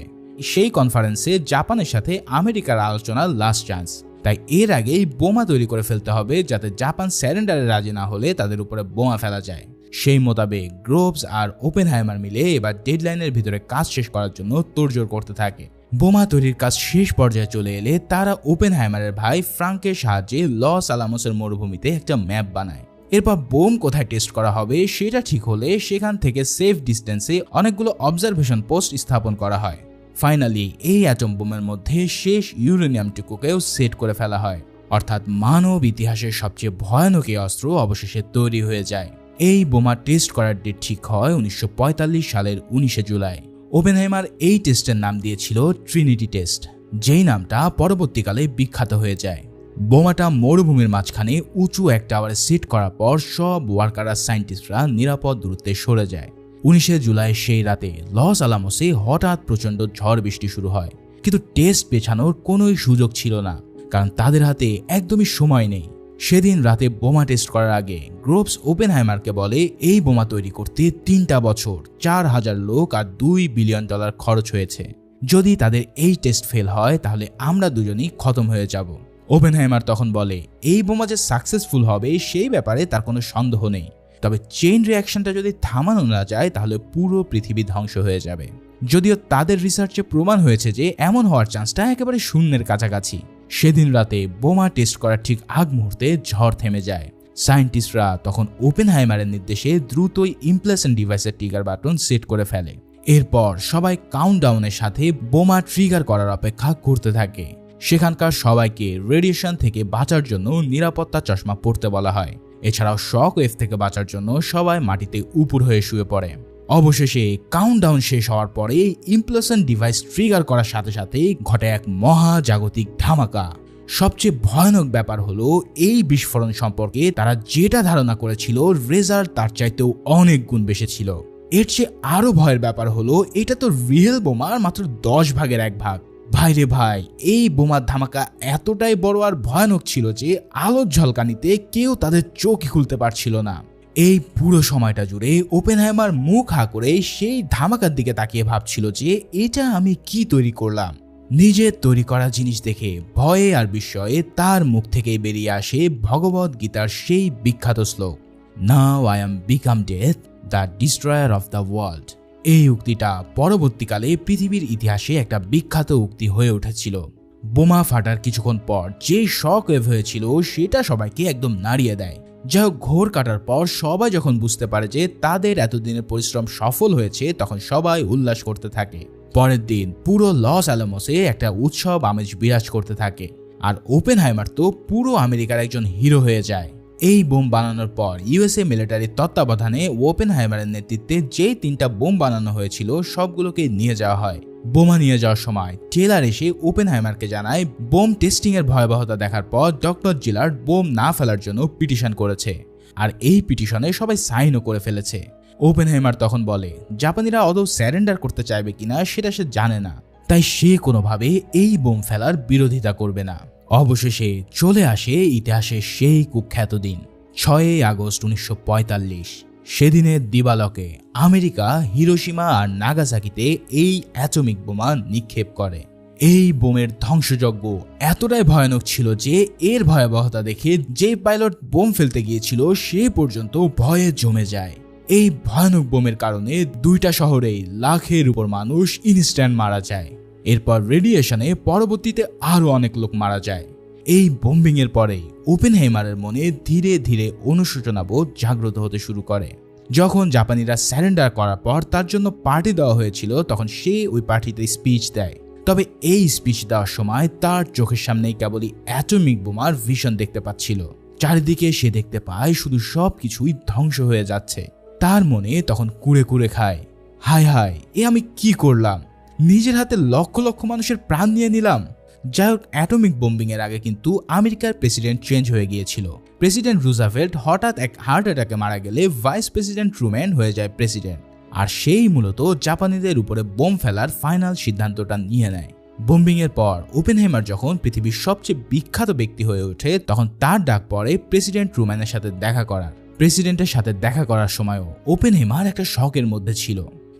সেই কনফারেন্সে জাপানের সাথে আমেরিকার আলোচনার লাস্ট চান্স। তাই এর আগেই বোমা তৈরি করে ফেলতে হবে, যাতে জাপান স্যারেন্ডারে রাজি না হলে তাদের উপরে বোমা ফেলা যায়। সেই মোতাবেক গ্রোভস আর ওপেনহেইমার মিলে এবার ডেডলাইনের ভিতরে কাজ শেষ করার জন্য তোড়জোড় করতে থাকে। বোমা তৈরির কাজ শেষ পর্যায়ে চলে এলে তারা ওপেনহেইমারের ভাই ফ্রাঙ্কের সাহায্যে লস আলামোসের মরুভূমিতে একটা ম্যাপ বানায়। এরপর বোম কোথায় টেস্ট করা হবে সেটা ঠিক হলে সেখান থেকে সেফ ডিস্টেন্সে অনেকগুলো অবজারভেশন পোস্ট স্থাপন করা হয়। ফাইনালি এই অ্যাটম বোমের মধ্যে শেষ ইউরেনিয়ামটুকুকেও সেট করে ফেলা হয়, অর্থাৎ মানব ইতিহাসের সবচেয়ে ভয়ানক এই অস্ত্র অবশেষে তৈরি হয়ে যায়। এই বোমা টেস্ট করার ডেট ঠিক হয় 1945 সালের 19 জুলাই। ওপেনহেইমার এই টেস্টের নাম দিয়েছিল ট্রিনিটি টেস্ট, যেই নামটা পরবর্তীকালে বিখ্যাত হয়ে যায়। বোমাটা মরুভূমির মাঝখানে উঁচু এক টাওয়ারে সেট করার পর সব ওয়ার্কার আর সায়েন্টিস্টরা নিরাপদ দূরত্বে সরে যায়। 19 জুলাই সেই রাতে লস আলামোসে হঠাৎ প্রচন্ড ঝড় বৃষ্টি শুরু হয়, কিন্তু টেস্ট পেছানোর কোনোই সুযোগ ছিল না, কারণ তাদের হাতে একদমই সময় নেই। সেদিন রাতে বোমা টেস্ট করার আগে গ্রোভস ওপেনহেইমারকে বলে এই বোমা তৈরি করতে 3টা বছর, 4000 লোক আর $2 বিলিয়ন খরচ হয়েছে। যদি তাদের এই টেস্ট ফেল হয় তাহলে আমরা দুজনেই খতম হয়ে যাব। ওপেনহেইমার তখন বলে এই বোমা যে সাকসেসফুল হবে সেই ব্যাপারে তার কোনো সন্দেহ নেই, তবে চেইন রিঅ্যাকশনটা যদি থামানো না যায় তাহলে পুরো পৃথিবী ধ্বংস হয়ে যাবে। যদিও তাদের রিসার্চে প্রমাণ হয়েছে যে এমন হওয়ার চান্সটা একেবারে শূন্যের কাছাকাছি। সেদিন রাতে বোমা টেস্ট করার ঠিক আগ মুহূর্তে ঝড় থেমে যায়। সায়েন্টিস্টরা তখন ওপেনহাইমারের নির্দেশে দ্রুতই ইমপ্লেশন ডিভাইসের ট্রিগার বাটন সেট করে ফেলে। এরপর সবাই কাউন্টডাউনের সাথে বোমা ট্রিগার করার অপেক্ষা করতে থাকে। সেখানকার সবাইকে রেডিয়েশন থেকে বাঁচার জন্য নিরাপত্তা চশমা পরতে বলা হয়। এছাড়াও শক ওয়েভ থেকে বাঁচার জন্য সবাই মাটিতে উপুর হয়ে শুয়ে পড়ে। অবশেষে কাউন্টডাউন শেষ হওয়ার পরে ইমপ্লোশন ডিভাইস ট্রিগার করার সাথে সাথে ঘটে এক মহাজাগতিক ধামাকা। সবচেয়ে ভয়ানক ব্যাপার হলো এই বিস্ফোরণ সম্পর্কে তারা যেটা ধারণা করেছিল রেজাল্ট তার চাইতেও অনেক গুণ বেশি ছিল। এর চেয়ে আরো ভয়ের ব্যাপার হলো এটা তো রিয়েল বোমার মাত্র 10 ভাগের 1 ভাগ। ভাইরে ভাই, এই বোমার ধামাকা এতটাই বড় আর ভয়ানক ছিল যে আলোর ঝলকানিতে কেউ তাদের চোখ খুলতে পারছিল না। এই পুরো সময়টা জুড়ে ওপেনহাইমার মুখ হা করে সেই ধামাকার দিকে তাকিয়ে ভাবছিল যে এটা আমি কি তৈরি করলাম। নিজের তৈরি করা জিনিস দেখে ভয়ে আর বিস্ময়ে তার মুখ থেকেই বেরিয়ে আসে ভগবদ গীতার সেই বিখ্যাত শ্লোক, now I am become death, the destroyer of the world. এই উক্তিটা পরবর্তীকালে পৃথিবীর ইতিহাসে একটা বিখ্যাত উক্তি হয়ে উঠেছিল। বোমা ফাটার কিছুক্ষণ পর যে শক ওয়েভ হয়েছিল সেটা সবাইকে একদম নাড়িয়ে দেয়। যাই হোক, ঘোর কাটার পর সবাই যখন বুঝতে পারে যে তাদের এতদিনের পরিশ্রম সফল হয়েছে, তখন সবাই উল্লাস করতে থাকে। পরের দিন পুরো লস অ্যালামোসে একটা উৎসব আমেজ বিরাজ করতে থাকে। আর ওপেনহাইমার তো পুরো আমেরিকার একজন হিরো হয়ে যায়। এই বোম বানানোর পর ইউএসএ মিলিটারির তত্ত্বাবধানে ওপেনহাইমারের নেতৃত্বে যেই 3টা বোম বানানো হয়েছিল সবগুলোকে নিয়ে যাওয়া হয়। বোমা নিয়ে যাওয়ার সময় টেলার এসে ওপেনহাইমারকে জানায় বোম টেস্টিং এর ভয়াবহতা দেখার পর ডক্টর জিলার্ড বোম না ফেলার জন্য পিটিশন করেছে, আর এই পিটিশনে সবাই সাইনও করে ফেলেছে। ওপেনহাইমার তখন বলে জাপানিরা আদৌ স্যারেন্ডার করতে চাইবে কিনা সেটা সে জানে না, তাই সে কোনোভাবে এই বোম ফেলার বিরোধিতা করবে না। অবশেষে চলে আসে ইতিহাসের সেই কুখ্যাত দিন 6 আগস্ট 1945। সেদিনের দিবালকে আমেরিকা হিরোশিমা আর নাগাসাকিতে এই অ্যাটমিক বোমা নিক্ষেপ করে। এই বোমের ধ্বংসযজ্ঞ এতটাই ভয়ানক ছিল যে এর ভয়াবহতা দেখে যে পাইলট বোম ফেলতে গিয়েছিল সে পর্যন্ত ভয়ে জমে যায়। এই ভয়ানক বোমের কারণে 2টা শহরেই লাখের উপর মানুষ ইনস্ট্যান্ট মারা যায়। এরপর রেডিয়েশনে পরবর্তীতে আরো অনেক লোক মারা যায়। এই বোম্বিং এর পরেই ওপেনহাইমারের মনে ধীরে ধীরে অনুশোচনাবোধ জাগ্রত হতে শুরু করে। যখন জাপানিরা স্যারেন্ডার করার পর তার জন্য পার্টি দেওয়া হয়েছিল, তখন সে ওই পার্টিতে স্পিচ দেয়। তবে এই স্পিচ দেওয়ার সময় তার চোখের সামনেই কেবলই অ্যাটমিক বোমার ভিশন দেখতে পাচ্ছিল। চারিদিকে সে দেখতে পায় শুধু সবকিছুই ধ্বংস হয়ে যাচ্ছে। তার মনে তখন কুড়ে কুড়ে খায়, হায় হায়, এ আমি কি করলাম? নিজের হাতে লক্ষ লক্ষ মানুষের প্রাণ নিয়ে নিলাম। যাই হোক, অ্যাটমিক বোম্বিং এর আগে কিন্তু আমেরিকার প্রেসিডেন্ট চেঞ্জ হয়ে গিয়েছিল। প্রেসিডেন্ট রুজভেল্ট হঠাৎ এক হার্ট অ্যাটাকে মারা গেলে ভাইস প্রেসিডেন্ট ট্রুম্যান হয়ে যায় প্রেসিডেন্ট, আর সেই মূলত জাপানিদের উপরে বোম ফেলার ফাইনাল সিদ্ধান্তটা নিয়ে নেয়। বোম্বিং এর পর ওপেনহাইমার যখন পৃথিবীর সবচেয়ে বিখ্যাত ব্যক্তি হয়ে ওঠে, তখন তার ডাক পড়ে প্রেসিডেন্ট ট্রুম্যানের সাথে দেখা করার। প্রেসিডেন্টের সাথে দেখা করার সময়ও ওপেনহাইমার একটা শকের মধ্যে ছিল।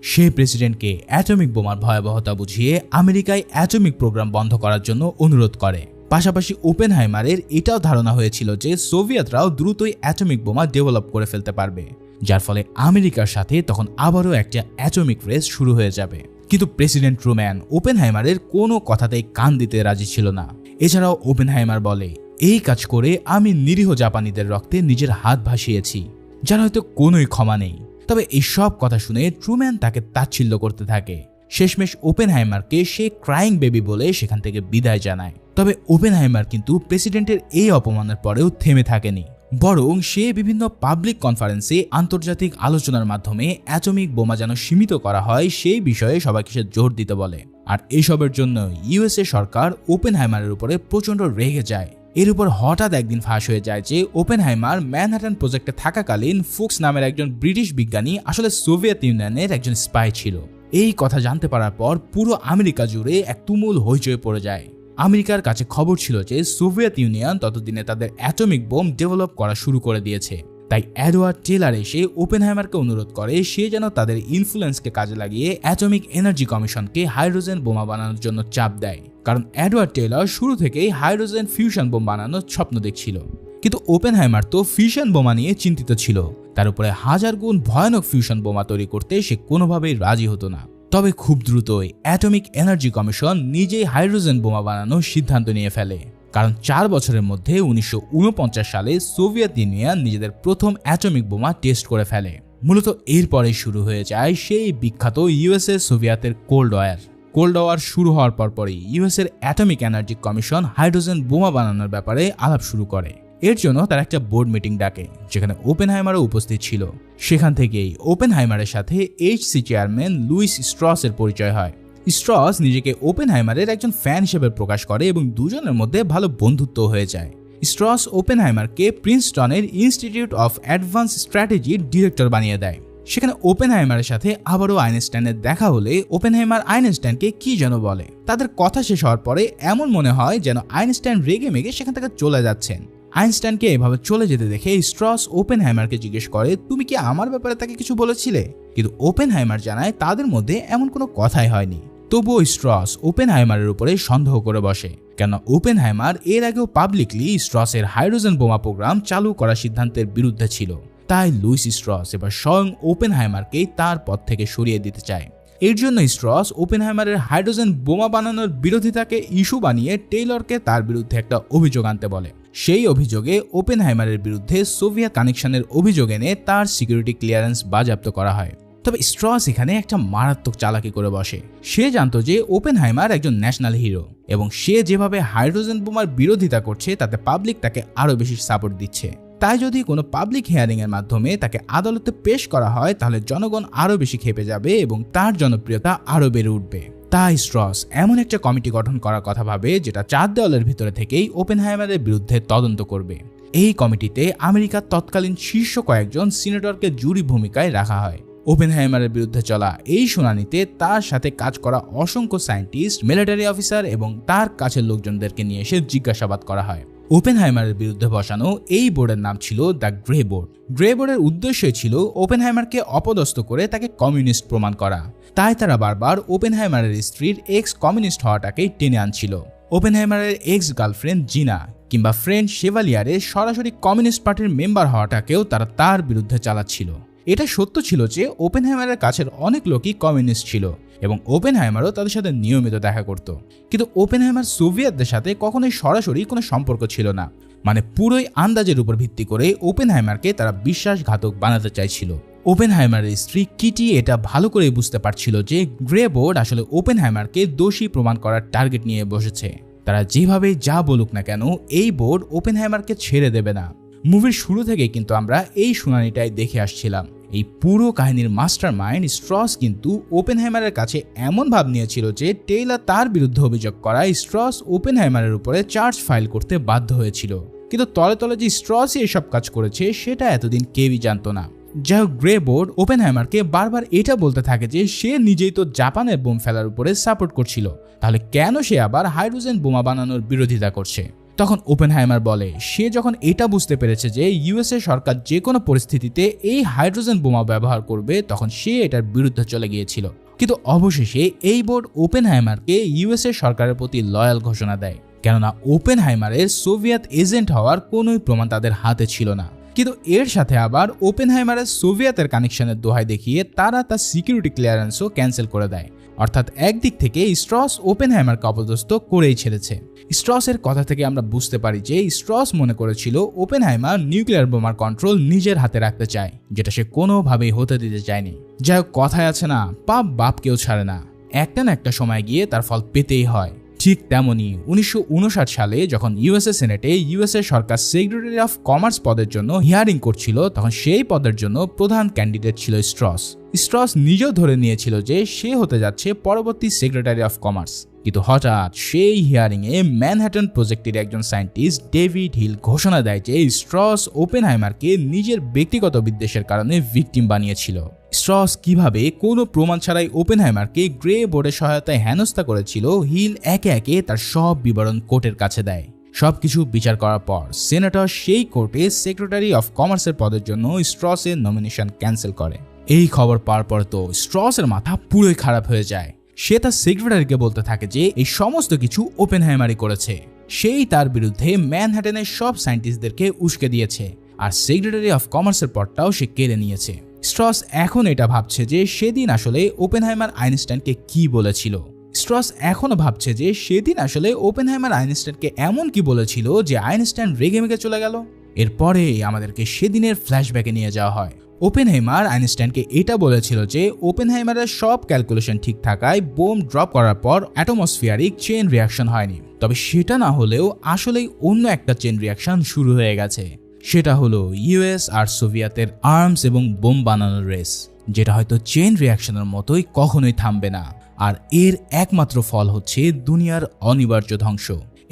সে প্রেসিডেন্টকে অ্যাটমিক বোমার ভয়াবহতা বুঝিয়ে আমেরিকায় অ্যাটমিক প্রোগ্রাম বন্ধ করার জন্য অনুরোধ করে। পাশাপাশি ওপেনহাইমারের এটাও ধারণা হয়েছিল যে সোভিয়েতরাও দ্রুতই অ্যাটমিক বোমা ডেভেলপ করে ফেলতে পারবে, যার ফলে আমেরিকার সাথে তখন আবারও একটা অ্যাটমিক রেস শুরু হয়ে যাবে। কিন্তু প্রেসিডেন্ট ট্রুম্যান ওপেনহাইমারের কোনো কথাতেই কান দিতে রাজি ছিল না। এছাড়াও ওপেনহাইমার বলে, এই কাজ করে আমি নিরীহ জাপানিদের রক্তে নিজের হাত ভাসিয়েছি, যার হয়তো কোনোই ক্ষমা নেই। তবে এই সব কথা শুনে ট্রুম্যান তাকে তাচ্ছিল্য করতে থাকে। শেষমেশ ওপেনহাইমারকে সে ক্রাইং বেবি বলে সেখান থেকে বিদায় জানায়। তবে ওপেনহাইমার কিন্তু প্রেসিডেন্টের এই অপমানের পরেও থেমে থাকেনি, বরং সে বিভিন্ন পাবলিক কনফারেন্সে আন্তর্জাতিক আলোচনার মাধ্যমে অ্যাটমিক বোমা যেন সীমিত করা হয় সেই বিষয়ে সবাইকে সে জোর দিতে বলে। আর এসবের জন্য ইউএসএ সরকার ওপেনহাইমারের উপরে প্রচন্ড রেগে যায়। এর উপর হঠাৎ একদিন ফাঁস হয়ে যায় যে ওপেনহাইমার ম্যানহাটন প্রজেক্টে থাকাকালীন ফুক্স নামের একজন ব্রিটিশ বিজ্ঞানী আসলে সোভিয়েত ইউনিয়নের একজন স্পাই ছিল। এই কথা জানতে পারার পর পুরো আমেরিকা জুড়ে এক তুমুল হইচই পড়ে যায়। আমেরিকার কাছে খবর ছিল যে সোভিয়েত ইউনিয়ন ততদিনে তাদের অ্যাটমিক বোম ডেভেলপ করা শুরু করে দিয়েছে। তাই এডওয়ার্ড টেলার এসে ওপেনহাইমারকে অনুরোধ করে সে যেন তাদের ইনফ্লুয়েন্সকে কাজে লাগিয়ে অ্যাটমিক এনার্জি কমিশনকে হাইড্রোজেন বোমা বানানোর জন্য চাপ দেয়, কারণ এডওয়ার্ড টেলার শুরু থেকেই হাইড্রোজেন ফিউশন বোম বানানোর স্বপ্ন দেখছিল। কিন্তু ওপেনহাইমার তো ফিউশন বোমা নিয়ে চিন্তিত ছিল, তার উপরে 1000 গুণ ভয়ানক ফিউশন বোমা তৈরি করতে সে কোনোভাবেই রাজি হতো না। তবে খুব দ্রুতই অ্যাটমিক এনার্জি কমিশন নিজেই হাইড্রোজেন বোমা বানানোর সিদ্ধান্ত নিয়ে ফেলে। কারণ 4 বছরের মধ্যে 1949 সালে সোভিয়েত ইউনিয়ন নিজেদের প্রথম অ্যাটমিক বোমা টেস্ট করে ফেলে। মূলত এরপরেই শুরু হয়ে যায় সেই বিখ্যাত ইউএসএ সোভিয়েতের কোল্ড ওয়ার। কোল্ড ওয়ার শুরু হওয়ার পরপরই ইউএসের অ্যাটমিক এনার্জি কমিশন হাইড্রোজেন বোমা বানানোর ব্যাপারে আলাপ শুরু করে। এর জন্য তারা একটা বোর্ড মিটিং ডাকে, যেখানে ওপেনহাইমারও উপস্থিত ছিল। সেখান থেকেই ওপেনহাইমারের সাথে এইচসি চেয়ারম্যান লুইস স্ট্রসের পরিচয় হয়। স্ট্রস নিজেকে ওপেনহাইমারের একজন ফ্যান হিসেবে প্রকাশ করে এবং দুজনের মধ্যে ভালো বন্ধুত্ব হয়ে যায়। স্ট্রস ওপেনহাইমারকে প্রিন্সটনের ইনস্টিটিউট অফ অ্যাডভান্স স্ট্র্যাটেজির ডিরেক্টর বানিয়ে দেয়। সেখানে ওপেনহাইমারের সাথে আবারও আইনস্টাইনের দেখা হলে ওপেনহাইমার আইনস্টাইনকে কি যেন বলে। তাদের কথা শেষ হওয়ার পরে এমন মনে হয় যেন আইনস্টাইন রেগে মেগে সেখান থেকে চলে যাচ্ছেন। আইনস্টাইনকে এভাবে চলে যেতে দেখে স্ট্রস ওপেনহাইমারকে জিজ্ঞেস করে, তুমি কি আমার ব্যাপারে তাকে কিছু বলেছিলে? কিন্তু ওপেনহাইমার জানায় তাদের মধ্যে এমন কোনো কথাই হয়নি। তবুও স্ট্রস ওপেনহাইমারের উপরে সন্দেহ করে বসে, কেন ওপেনহাইমার এর আগেও পাবলিকলি স্ট্রসের হাইড্রোজেন বোমা প্রোগ্রাম চালু করার সিদ্ধান্তের বিরুদ্ধে ছিল। তাই লুইস স্ট্রস এবার স্বয়ং ওপেনহাইমারকেই তার পদ থেকে সরিয়ে দিতে চায়। এর জন্য স্ট্রস ওপেনহাইমারের হাইড্রোজেন বোমা বানানোর বিরোধিতাকে ইস্যু বানিয়ে টেইলরকে তার বিরুদ্ধে একটা অভিযোগ আনতে বলে। সেই অভিযোগে ওপেনহাইমারের বিরুদ্ধে সোভিয়েত কানেকশনের অভিযোগ এনে তার সিকিউরিটি ক্লিয়ারেন্স বাজেয়াপ্ত করা হয়। তবে স্ট্রস এখানে একটা মারাত্মক চালাকি করে বসে। সে জানতো যে ওপেনহাইমার একজন ন্যাশনাল হিরো এবং সে যেভাবে হাইড্রোজেন বোমার বিরোধিতা করছে তাতে পাবলিক তাকে আরো বেশি সাপোর্ট দিচ্ছে। তাই যদি কোনো পাবলিক হিয়ারিং এর মাধ্যমে তাকে আদালতে পেশ করা হয় তাহলে জনগণ আরো বেশি ক্ষেপে যাবে এবং তার জনপ্রিয়তা আরো বেড়ে উঠবে। তাই স্ট্রস এমন একটা কমিটি গঠন করার কথা ভাবে যেটা 4 দেওয়ালের ভিতরে থেকেই ওপেনহাইমারের বিরুদ্ধে তদন্ত করবে। এই কমিটিতে আমেরিকার তৎকালীন শীর্ষ কয়েকজন সিনেটরকে জুরি ভূমিকায় রাখা হয়। ওপেনহাইমারের বিরুদ্ধে চলা এই শুনানিতে তার সাথে কাজ করা অসংখ্য সায়েন্টিস্ট, মিলিটারি অফিসার এবং তার কাছের লোকজনদেরকে নিয়ে এসে জিজ্ঞাসাবাদ করা হয়। ওপেনহাইমারের বিরুদ্ধে বসানো এই বোর্ডের নাম ছিল দ্য গ্রে বোর্ড। গ্রে বোর্ডের উদ্দেশ্য ছিল ওপেনহাইমারকে অপদস্থ করে তাকে কমিউনিস্ট প্রমাণ করা। তাই তারা বারবার ওপেনহাইমারের স্ত্রীর এক্স কমিউনিস্ট হওয়াটাকেই টেনে আনছিল। ওপেনহাইমারের এক্স গার্লফ্রেন্ড জিনা কিংবা ফ্রেন্ড শেভালিয়ারের সরাসরি কমিউনিস্ট পার্টির মেম্বার হওয়াটাকেও তারা তার বিরুদ্ধে চালাচ্ছিল। এটা সত্য ছিল যে ওপেনহাইমারের কাছের অনেক লোকই কমিউনিস্ট ছিল এবং ওপেনহাইমারও তাদের সাথে নিয়মিত দেখা করত। কিন্তু ওপেনহাইমার সোভিয়েতদের সাথে কখনোই সরাসরি কোনো সম্পর্ক ছিল না। মানে পুরোই আন্দাজের উপর ভিত্তি করে ওপেনহাইমারকে তারা বিশ্বাসঘাতক বানাতে চাইছিল। ওপেনহাইমারের স্ত্রী কিটি এটা ভালো করে বুঝতে পারছিল যে গ্রে বোর্ড আসলে ওপেনহাইমারকে দোষী প্রমাণ করার টার্গেট নিয়ে বসেছে। তারা যেভাবে যা বলুক না কেন এই বোর্ড ওপেনহাইমারকে ছেড়ে দেবে না। মুভির শুরু থেকে কিন্তু আমরা এই শুনানিটাই দেখে আসছিলাম। এই পুরো কাহিনীর মাস্টার মাইন্ড স্ট্রস কিন্তু ওপেনহাইমারের কাছে এমন ভাব নিয়েছিল যে টেইলর তার বিরুদ্ধে অভিযোগ করায় স্ট্রস ওপেনহাইমারের উপরে চার্জ ফাইল করতে বাধ্য হয়েছিল। কিন্তু তলে তলে যে স্ট্রসই এসব কাজ করেছে সেটা এতদিন কেউই জানতো না। যাই হোক, গ্রে বোর্ড ওপেনহাইমারকে বারবার এটা বলতে থাকে যে সে নিজেই তো জাপানের বোম ফেলার উপরে সাপোর্ট করছিল, তাহলে কেন সে আবার হাইড্রোজেন বোমা বানানোর বিরোধিতা করছে। তখন ওপেনহাইমার বলে সে যখন এটা বুঝতে পেরেছে যে ইউএসএ সরকার যে কোনো পরিস্থিতিতে এই হাইড্রোজেন বোমা ব্যবহার করবে তখন সে এটার বিরুদ্ধে চলে গিয়েছিল। কিন্তু অবশেষে এই বোর্ড ওপেনহাইমারকে ইউএসএ সরকারের প্রতি লয়াল ঘোষণা দেয়, কেননা ওপেনহাইমারের সোভিয়েত এজেন্ট হওয়ার কোনোই প্রমাণ তাদের হাতে ছিল না। কিন্তু এর সাথে আবার ওপেনহাইমারের সোভিয়েতের কানেকশনের দোহাই দেখিয়ে তারা তার সিকিউরিটি ক্লিয়ারেন্সও ক্যান্সেল করে দেয়। অর্থাৎ একদিক থেকে স্ট্রস ওপেনহাইমারকে অপদস্থ করেই ছেড়েছে। স্ট্রসের কথা থেকে আমরা বুঝতে পারি যে স্ট্রস মনে করেছিল ওপেনহাইমার নিউক্লিয়ার বোমার কন্ট্রোল নিজের হাতে রাখতে চায়, যেটা সে কোনোভাবেই হতে দিতে চায়নি। যাই হোক, কথায় আছে না, পাপ বাপকেও ছাড়ে না, একটা না একটা সময় গিয়ে তার ফল পেতেই হয়। ঠিক তেমনই 1959 সালে যখন ইউএসএ সেনেটে ইউএসএ সরকার সেক্রেটারি অফ কমার্স পদের জন্য হিয়ারিং করছিল তখন সেই পদের জন্য প্রধান ক্যান্ডিডেট ছিল স্ট্রস। স্ট্রস নিজেও ধরে নিয়েছিল যে সে হতে যাচ্ছে পরবর্তী সেক্রেটারি অফ কমার্স। কিন্তু হঠাৎ সেই হিয়ারিং এ ম্যানহাটন প্রজেক্টের একজন সায়েন্টিস্ট ডেভিড হিল ঘোষণা দেয় যে স্ট্রস ওপেনহাইমারকে নিজের ব্যক্তিগত বিদ্বেষের কারণে ভিকটিম বানিয়েছিল। স্ট্রস কিভাবে কোনো প্রমাণ ছাড়াই ওপেনহাইমারকে গ্রে বোর্ডের সহায়তায় হেনস্থা করেছিল হিল একে একে তার সব বিবরণ কোর্টের কাছে দেয়। সবকিছু বিচার করার পর সেনেটর সেই কোর্টে সেক্রেটারি অফ কমার্সের পদের জন্য স্ট্রসের নমিনেশন ক্যান্সেল করে। এই খবর পাওয়ার পর তো স্ট্রসের মাথা পুরোই খারাপ হয়ে যায়। সে তার সেক্রেটারিকে বলতে থাকে যে এই সমস্ত কিছু ওপেনহাইমারই করেছে। সেই তার বিরুদ্ধে ম্যানহাটনের সব সায়েন্টিস্টদেরকে উস্কে দিয়েছে আর সেক্রেটারি অফ কমার্সের পদটাও সে কেড়ে নিয়েছে। স্ট্রস এখন এটা ভাবছে যে সেদিন আসলে ওপেনহাইমার আইনস্টাইনকে কি বলেছিল। স্ট্রস এখনো ভাবছে যে সেদিন আসলে ওপেনহাইমার আইনস্টাইনকে এমন কি বলেছিল যে আইনস্টাইন রেগে মেগে চলে গেল। এরপরে আমাদেরকে সেদিনের ফ্ল্যাশব্যাকে নিয়ে যাওয়া হয়। ওপেনহাইমার আইনস্টাইনকে এটা বলেছিল যে ওপেনহাইমারের সব ক্যালকুলেশন ঠিক থাকায় বোম ড্রপ করার পর অ্যাটমসফিয়ারিক চেইন রিয়াকশন হয়নি, তবে সেটা না হলেও আসলেই অন্য একটা চেইন রিয়াকশন শুরু হয়ে গেছে। সেটা হলো ইউএস আর সোভিয়েতের আর্মস এবং বোম বানানোর রেস, যেটা হয়তো চেইন রিয়াকশনের মতোই কখনোই থামবে না। আর এর একমাত্র ফল হচ্ছে দুনিয়ার অনিবার্য ধ্বংস।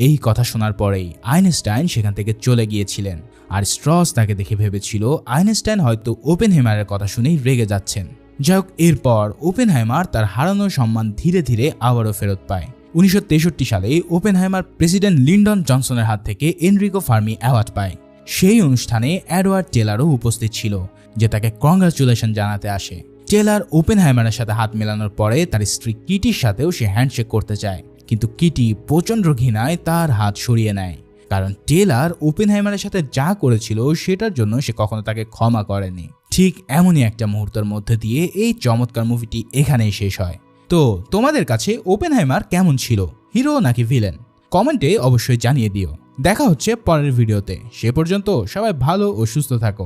এই কথা শোনার পরেই আইনস্টাইন সেখান থেকে চলে গিয়েছিলেন, আর স্ট্রস তাকে দেখে ভেবেছিল আইনস্টাইন হয়তো ওপেনহাইমারের কথা শুনেই রেগে যাচ্ছেন। যাই হোক, এরপর ওপেনহাইমার তার হারানো সম্মান ধীরে ধীরে আবারও ফেরত পায়। 1963 সালে ওপেনহাইমার প্রেসিডেন্ট লিন্ডন জনসনের হাত থেকে এনরিকো ফার্মি অ্যাওয়ার্ড পায়। সেই অনুষ্ঠানে এডওয়ার্ড টেলারও উপস্থিত ছিল, যে তাকে কংগ্রাচুলেশন জানাতে আসে। টেলার ওপেনহাইমারের সাথে হাত মেলানোর পরে তার স্ত্রী কিটির সাথেও সে হ্যান্ডশেক করতে চায়, কিন্তু কিটি প্রচণ্ড ঘৃণায় তার হাত সরিয়ে নেয়, কারণ টেলার ওপেনহাইমারের সাথে যা করেছিল সেটার জন্য সে কখনো তাকে ক্ষমা করেনি। ঠিক এমনই একটা মুহূর্তের মধ্যে দিয়ে এই চমৎকার মুভিটি এখানেই শেষ হয়। তো তোমাদের কাছে ওপেনহাইমার কেমন ছিল, হিরো নাকি ভিলেন? কমেন্টে অবশ্যই জানিয়ে দিও। দেখা হচ্ছে পরের ভিডিওতে, সে পর্যন্ত সবাই ভালো ও সুস্থ থাকো।